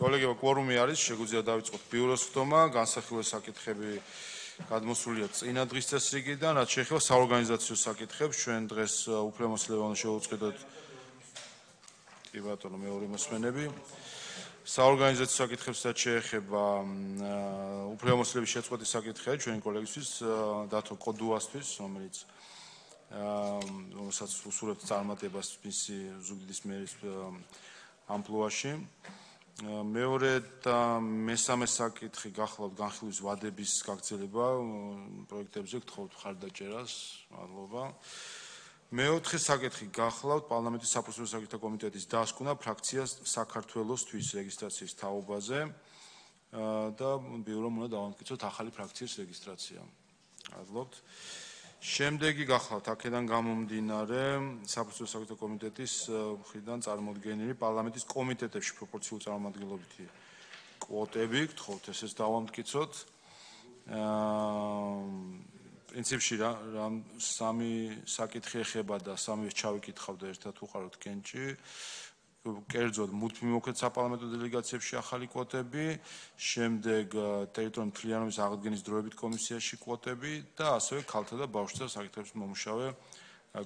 კოლეგებო, კვორუმი არის, შეგვიძლია დავიწყოთ ბიუროს ხდომა, განსახილველი საკითხები გადმოსულია წინა დღის წესრიგიდან, რაც შეეხება საორგანიზაციო საკითხებს, ჩვენ დღეს უფლებამოსილება უნდა შევუწყდეთ. კი ბატონო, მეორე მოსმენები. საორგანიზაციო საკითხებსაც შეეხება უფლებამოსილების შეწყვეტის საკითხია ჩვენი კოლეგისთვის, დათო კოდუასთვის, რომელიც რომელსაც უსურვებთ წარმატებას მისი ზუგდიდის მერის ამპლუაში. მეორე და მესამე საკითხი გახლავთ განხილვის ვადების გაგრძელება პროექტებზე, გთხოვთ მხარდაჭერას, მადლობა. მეოთხე საკითხი გახლავთ პარლამენტის საპროცედურო საკითხთა კომიტეტის დასკვნა ფრაქციას საქართველოსთვის რეგისტრაციის თაობაზე და ბიურომ უნდა დავამტკიცოთ ახალი ფრაქციის რეგისტრაცია. მადლობთ. შემდეგი გახლავთ აქედან გამომდინარე საპროცედურო საკითხთა კომიტეტის მხრიდან წარმოდგენილი პარლამენტის კომიტეტებში პროპორციული წარმომადგენლობითი კვოტები, გთხოვთ ესეც დავამტკიცოთ. პრინციპში სამი საკითხი ეხება და სამივეს ჩავიკითხავ და ერთად უყაროთ კენჭი. კერძოდ მუდმივ საპარლამენტო დელეგაციებში ახალი კვოტები, შემდეგ ტერიტორიული მთლიანობის აღდგენის დროებით კომისიაში კვოტები და ასევე ქალთა და ბავშვთა საკითხების მომუშავე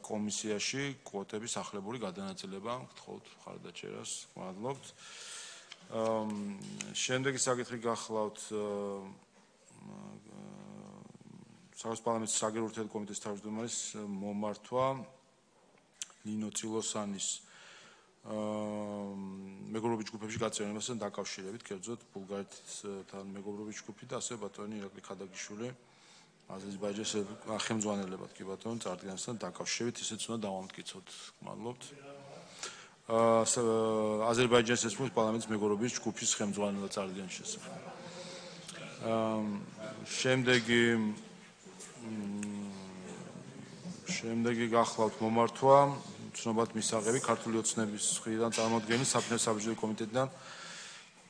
კომისიაში კვოტების ახალებული გადანაწილება. გთხოვთ მხარდაჭერას. მადლობთ. შემდეგი საკითხი გახლავთ საქართველოს პარლამენტის საგარეო ურთიერთობათა კომიტეტის თავმჯდომარის მომართვა ნინო წილოსანის მეგობრობის ჯგუფებში გაწევრებასთან დაკავშირებით, კერძოდ ბულგარეთთან მეგობრობის ჯგუფი და ასევე ბატონი ირაკლი ხადაგიშვილი აზერბაიჯანის ხელმძღვანელებად, კი ბატონო, წარდგენასთან დაკავშირებით ისეც უნდა დავამტკიცოთ. მადლობთ. აზერბაიჯანის რესპუბლიკის პარლამენტის მეგობრობის ჯგუფის ხელმძღვანელად წარდგენის შესახებ. შემდეგი გახლავთ მომართვა ცნობად მისაღები ქართული ოცნების მხრიდან წარმოდგენის საფინანსო კომიტეტიდან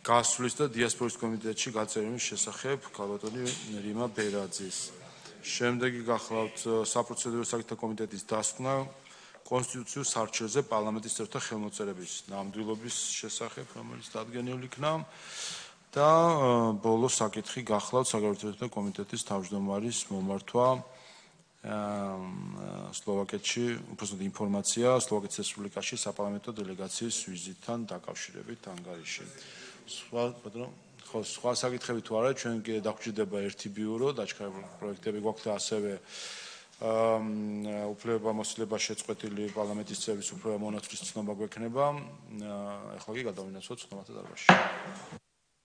გასვლის და დიასპორის კომიტეტში გაწევრების შესახებ ქალბატონი რიმა ბერაძის. შემდეგი გახლავთ საპროცედურო საკითხთა კომიტეტის დასკვნა კონსტიტუციურ სარჩელზე პარლამენტის წევრთა ხელმოწერების ნამდვილობის შესახებ, რომელიც დადგენილი იქნა. და ბოლო საკითხი გახლავთ საგარეო ურთიერთობათა კომიტეტის თავმჯდომარის მომართვა სლოვაკეთში, უბრალოდ ინფორმაცია სლოვაკეთის რესპუბლიკაში საპარლამენტო დელეგაციის ვიზიტთან დაკავშირებით ანგარიში. სხვა საკითხები თუ არა, ჩვენ კიდე დაგვჭირდება ერთი ბიურო, დაჩქარებული პროექტები გვაქვს და ასევე უფლებამოსილება შეწყვეტილი პარლამენტის წევრის უფლება მონაცვლის ცნობა გვექნება. ახლა კი გადავინაცვლოთ ცნობათა დარბაზში.